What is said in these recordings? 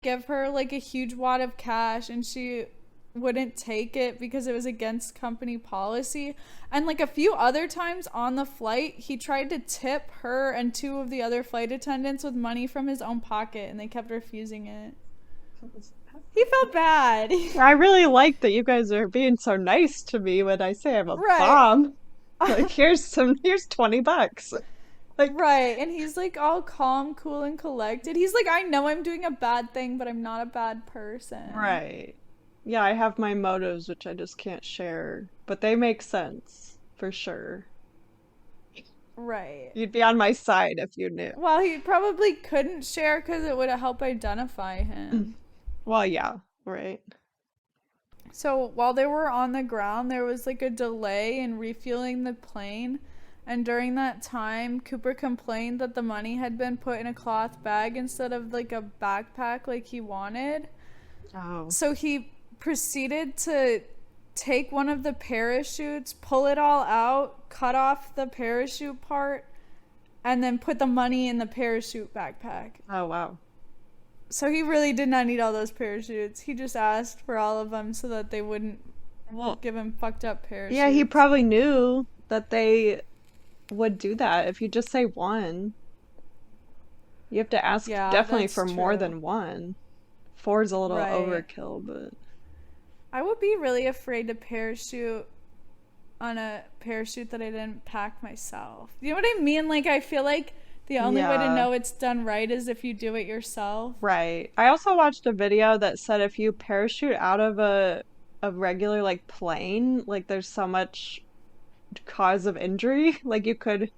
give her like a huge wad of cash and she wouldn't take it because it was against company policy. And like a few other times on the flight, he tried to tip her and two of the other flight attendants with money from his own pocket and they kept refusing it. He felt bad. I really like that you guys are being so nice to me when I say I'm a Right. bomb. Like, here's $20. Like, Right. And he's like all calm, cool, and collected. He's like, I know I'm doing a bad thing, but I'm not a bad person. right. Yeah, I have my motives, which I just can't share, but they make sense for sure. Right. You'd be on my side if you knew. Well, he probably couldn't share because it would help identify Mm. him. Well, yeah, right. So while they were on the ground, there was like a delay in refueling the plane. And during that time, Cooper complained that the money had been put in a cloth bag instead of like a backpack like he wanted. Oh, So he proceeded to take one of the parachutes, pull it all out, cut off the parachute part, and then put the money in the parachute backpack. oh wow. So he really did not need all those parachutes. He just asked for all of them so that they wouldn't Well, give him fucked up yeah, he parachutes. probably knew that they would do that. If you just say one, you have to ask Yeah, definitely that's for more true. than one. Four's a little Right. overkill, but I would be really afraid to parachute on a parachute that I didn't pack myself. You know what I mean? Like, I feel like the only way to yeah, know it's done right is if you do it yourself. right. I also watched a video that said if you parachute out of a regular like plane, like there's so much cause of injury, like you could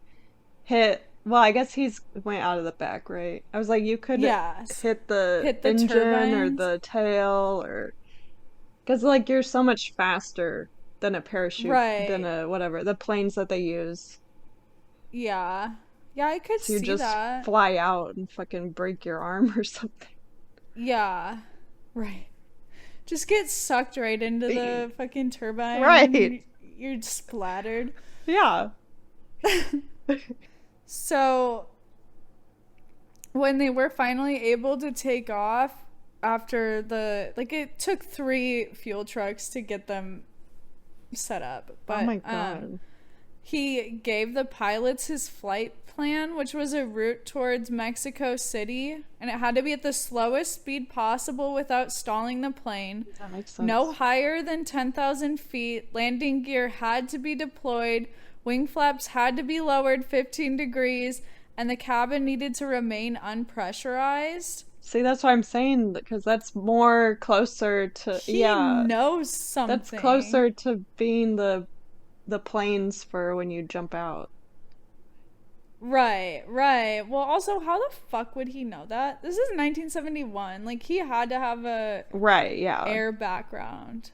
hit, well, I guess he's went out of the back, right? I was like you could Yes. hit the Hit the engine or turbines. the tail or because like you're so much faster than a parachute than Right. a whatever, the planes that they use. Yeah. Yeah, I could So you see just that. fly out and fucking break your arm or something. Yeah. Right. Just get sucked right into the fucking turbine Right. and you're splattered. Yeah. So, when they were finally able to take off after the like it took 3 fuel trucks to get them set up, Oh but my God. he gave the pilots his flight plan, which was a route towards Mexico City, and it had to be at the slowest speed possible without stalling the plane. That makes No sense. higher than 10,000 feet. Landing gear had to be deployed. Wing flaps had to be lowered 15 degrees, and the cabin needed to remain unpressurized. See, that's what I'm saying, because that's more closer to, He yeah, knows that's something. closer to being the planes for when you jump out. Right, right. Well, also, how the fuck would he know that? This is 1971. Like, he had to have a Right, yeah. air background.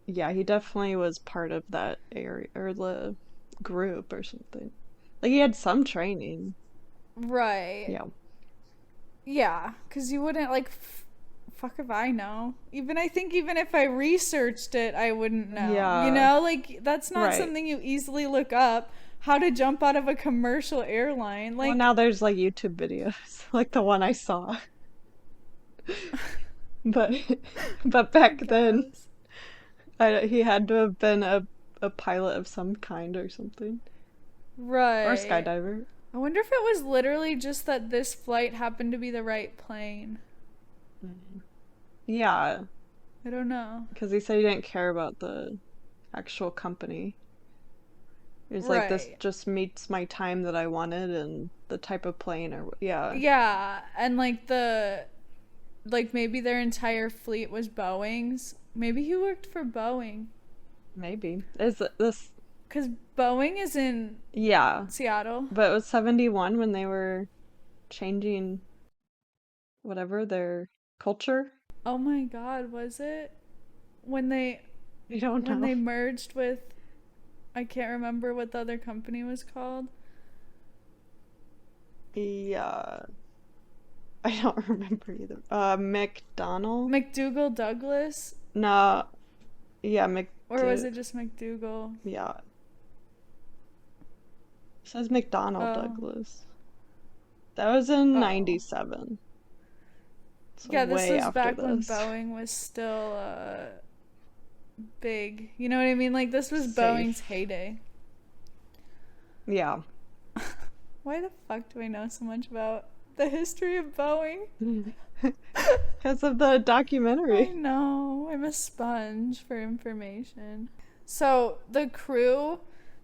Yeah, he definitely was part of that area or the group or something. Like he had some training. Right. Yeah. Yeah, because you wouldn't, like, fuck if I know. Even, I think, even if I researched it, I wouldn't know. You Yeah. know? Like, that's not Right. something you easily look up. How to jump out of a commercial airline. Well, Like, now there's like YouTube videos, like the one I saw. But but I back then, guess. he had to have been a pilot of some kind or something. Or a Right. skydiver. I wonder if it was literally just that this flight happened to be the right plane. Mhm. Yeah, I don't know. because he said he didn't care about the actual company. He was like, this Right. just meets my time that I wanted and the type of plane or yeah, Yeah, and like like maybe their entire fleet was Boeing's. Maybe he worked for Boeing maybe. Is this cuz Boeing is in yeah. Seattle. But it was 71 when they were changing whatever their culture. Oh my god, was it? When they I don't when know. they merged with, I can't remember what the other company was called. Yeah, I don't remember either. McDonald? McDougal Douglas, No, yeah, or was it just McDougal? yeah. It says McDonald Oh. Douglas. That was in Oh. 97. So Yeah, this way was after back when this. Boeing was still big. You know what I mean? Like this was Boeing's Safe. heyday. Yeah. Why the fuck do I know so much about the history of Boeing? Because of the I documentary. know. I'm a sponge for information. So the crew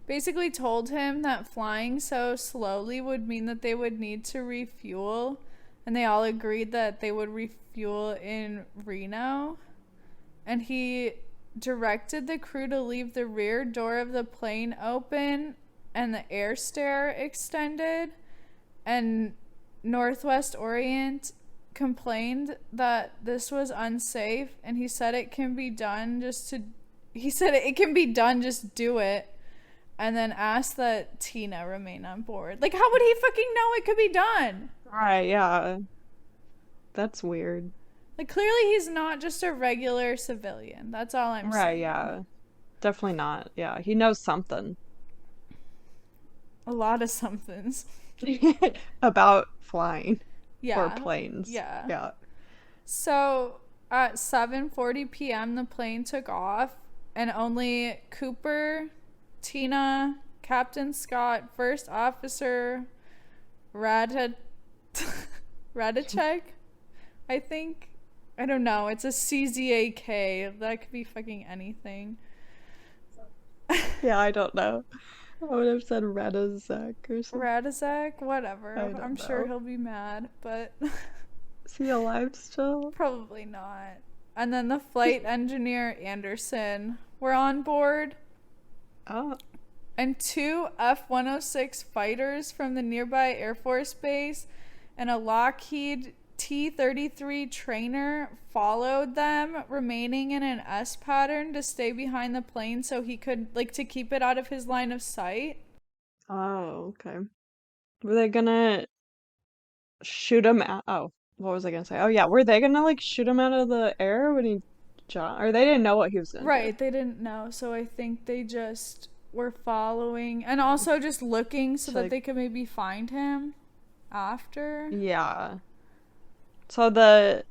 basically told him that flying so slowly would mean that they would need to refuel, and they all agreed that they would refuel in Reno. And he directed the crew to leave the rear door of the plane open and the air stair extended. And Northwest Orient complained that this was unsafe, and he said it can be done just do it, and then asked that Tina remain on board. Like, how would he fucking know it could be done? Right, yeah. That's weird. Like, clearly he's not just a regular civilian. That's all I'm Right, saying. yeah. Definitely not. Yeah, he knows something A lot of somethings. about flying or Yeah. planes. Yeah. Yeah. So at 7:40 p.m. the plane took off, and only Cooper, Tina, Captain Scott, First Officer Rad Radicek, I think. I don't know. It's a CZAK. That could be fucking anything. Yeah, I don't know. I would have said Radazek or something. Radicek, I whatever. I'm don't sure know. he'll be mad, but Is he alive still? probably not. And then the flight engineer Anderson were on board, Oh, and two F-106 fighters from the nearby Air Force Base and a Lockheed T-33 trainer followed them, remaining in an S pattern to stay behind the plane so he could, like, to keep it out of his line of sight. oh, okay. Were they gonna shoot him out? Oh, what was I gonna say? Oh, yeah. Were they gonna like shoot him out of the air when he jumped? Or they didn't know what he was gonna do? Right, they didn't know, so I think they just were following and also just looking so So that like, they could maybe find him after. yeah. So the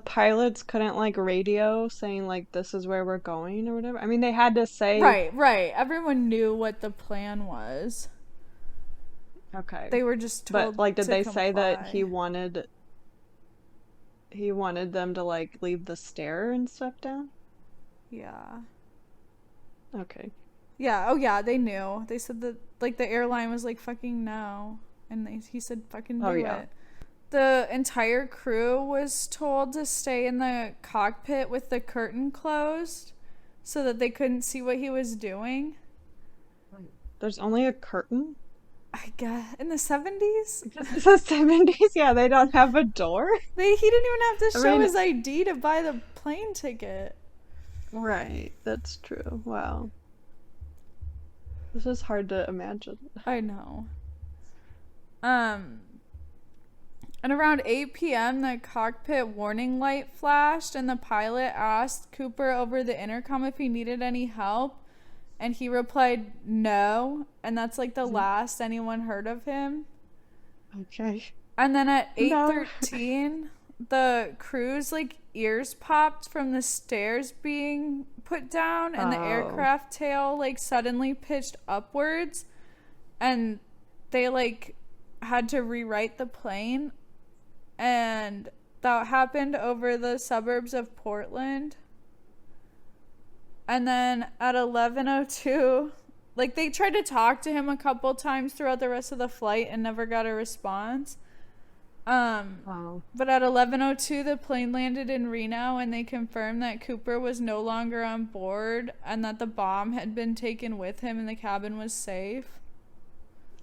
pilots couldn't like radio saying like this is where we're going or whatever. I mean, they had to say, Right, right. Everyone knew what the plan was. okay. They were just But told like, did to they say that comply. he wanted them to like leave the stair and stuff down? Yeah. Okay. Yeah, oh yeah, they knew. They said that like the airline was like fucking no, and he said fucking Oh do yeah. it. The entire crew was told to stay in the cockpit with the curtain closed so that they couldn't see what he was doing. There's only a curtain? I guess in the 70s, It's the 70s. Yeah, they don't have a door. he didn't even have to I show mean, his ID to buy the plane ticket. right. That's true. Wow. This is hard to imagine. I know. Um And around 8 p.m., the cockpit warning light flashed, and the pilot asked Cooper over the intercom if he needed any help. And he replied, no. And that's like the last anyone heard of him. Okay. And then at No. 8:13, the crew's like ears popped from the stairs being put down, and the Oh. aircraft tail like suddenly pitched upwards, and they like had to rewrite the plane, and that happened over the suburbs of Portland. And then at 11:02, like they tried to talk to him a couple times throughout the rest of the flight and never got a response. Wow. But at 11:02, the plane landed in Reno, and they confirmed that Cooper was no longer on board and that the bomb had been taken with him and the cabin was safe.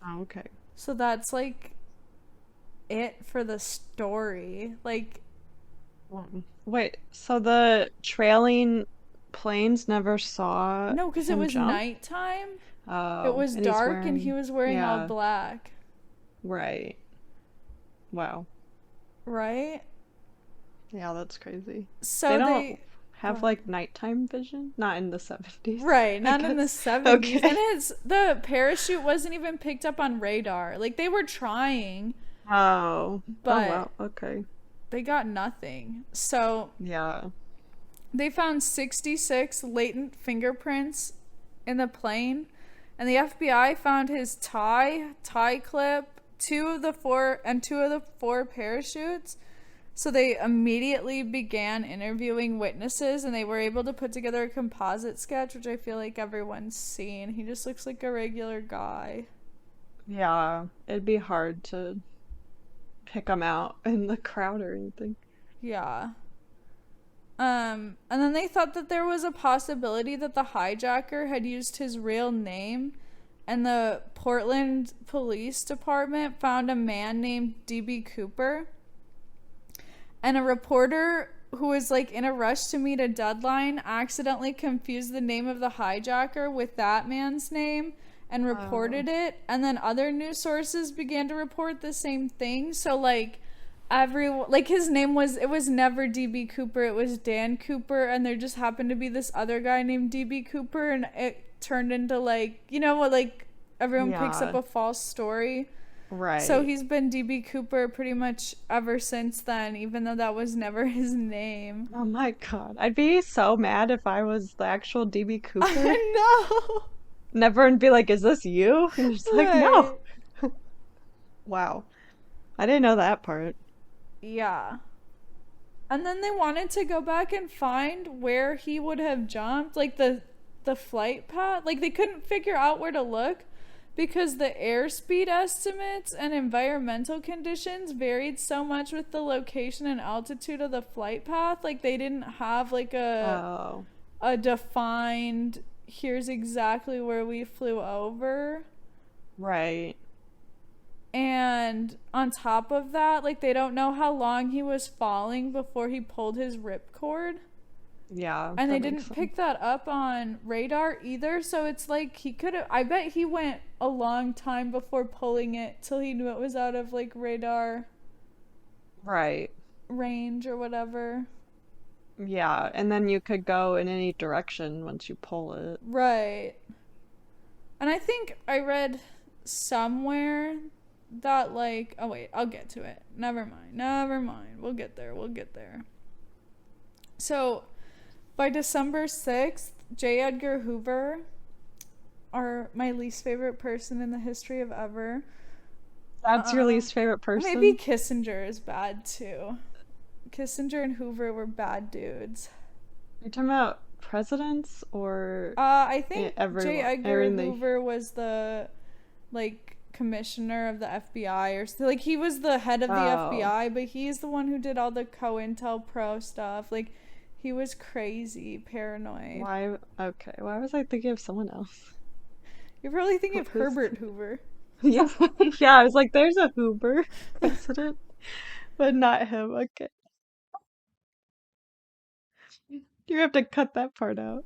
Oh, okay. So that's like it for the story. Like, Wait, so the trailing planes never saw no, because it him was jump? nighttime. It Oh, was and he's dark, and he wearing, was wearing all yeah, black, right. Wow. right? Yeah, that's crazy. They So don't they, have like nighttime vision? Not in the 70s, right, I not in the guess. 70s. And Okay. the parachute wasn't even picked up on radar. Like, they were trying, Oh. Oh but wow. Okay. they got nothing. So Yeah. they found 66 latent fingerprints in the plane, and the FBI found his tie clip, two of the four parachutes. So they immediately began interviewing witnesses, and they were able to put together a composite sketch, which I feel like everyone's seen. He just looks like a regular guy. Yeah. It'd be hard to pick him out in the crowd or anything. Yeah. And then they thought that there was a possibility that the hijacker had used his real name, and the Portland Police Department found a man named DB Cooper. And a reporter who was like in a rush to meet a deadline accidentally confused the name of the hijacker with that man's name and Oh. reported it. And then other news sources began to report the same thing. So like everyone, like his name was, it was never DB Cooper, it was Dan Cooper, and there just happened to be this other guy named DB Cooper, and it turned into like, you know what, like everyone picks up Yeah. a false story. So Right. he's been DB Cooper pretty much ever since then, even though that was never his name. Oh my God. I'd be so mad if I was the actual DB Cooper. I know. Never and be like, is this you? And just like, no. Right. Wow. I didn't know that part. Yeah. And then they wanted to go back and find where he would have jumped, like the flight path. Like they couldn't figure out where to look because the airspeed estimates and environmental conditions varied so much with the location and altitude of the flight path. Like they didn't have like Oh, a defined here's exactly where we flew over. right. And on top of that, like they don't know how long he was falling before he pulled his ripcord. Yeah, And they that makes didn't sense. pick that up on radar either, so it's like he could have, I bet he went a long time before pulling it till he knew it was out of like radar Right. range or whatever. Yeah, and then you could go in any direction once you pull it. Right. And I think I read somewhere that like, oh wait, I'll get to it. Never mind. Never mind. We'll get there. We'll get there. So, by December 6th, J. Edgar Hoover, my least favorite person in the history of ever. That's your Uh, least favorite Maybe person? Kissinger is bad too. Kissinger and Hoover were bad dudes. You're talking about presidents or I think J. everyone, Edgar everything? Hoover was the like commissioner of the FBI or so. Like he was the head of the Oh, FBI, but he's the one who did all the COINTELPRO stuff. Like he was crazy, paranoid. why? Okay, why was I thinking of someone else? You're probably thinking of Who's? Herbert Hoover. Yeah, yeah. I was like, there's a Hoover president, but not him. Okay, you have to cut that part out.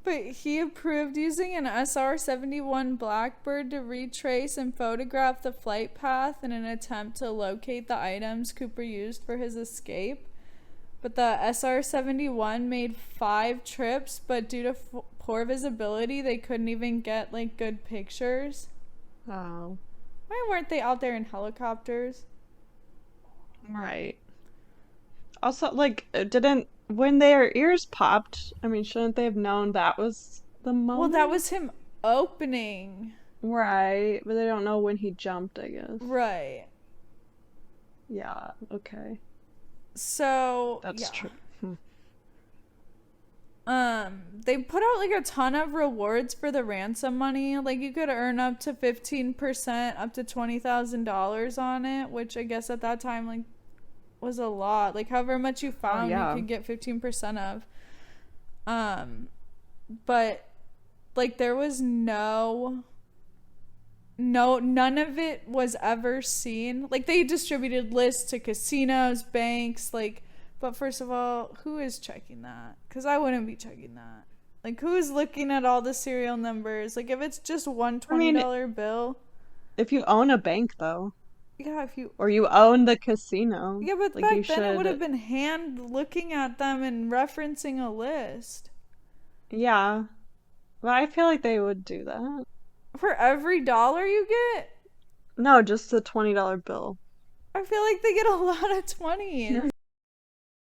But he approved using an SR-71 Blackbird to retrace and photograph the flight path in an attempt to locate the items Cooper used for his escape. But the SR-71 made 5 trips, but due to poor visibility, they couldn't even get like good pictures. Oh, Why weren't they out there in helicopters? right. Also, like, didn't when their ears popped, I mean, shouldn't they have known that was the Well, that moment? was him opening. Right, but they don't know when he jumped, I guess. Right. Yeah, okay. So, That's yeah. true. Hmm. They put out like a ton of rewards for the ransom money. Like you could earn up to 15%, up to $20,000 on it, which I guess at that time like was a lot. Like however much you Oh, found, you yeah. could get 15% of. Um, but like there was none of it was ever seen. Like they distributed lists to casinos, banks, like, but first of all, who is checking that? Cuz I wouldn't be checking that. Like who is looking at all the serial numbers? Like if it's just one I twenty mean, dollar bill, if you own a bank, though, yeah, if you or you own the casino, yeah, but like, you back then it would have should, been hand looking at them and referencing a list. yeah. But I feel like they would do that. For every dollar you get? No, just the $20 bill. I I feel like they get a lot of 20s.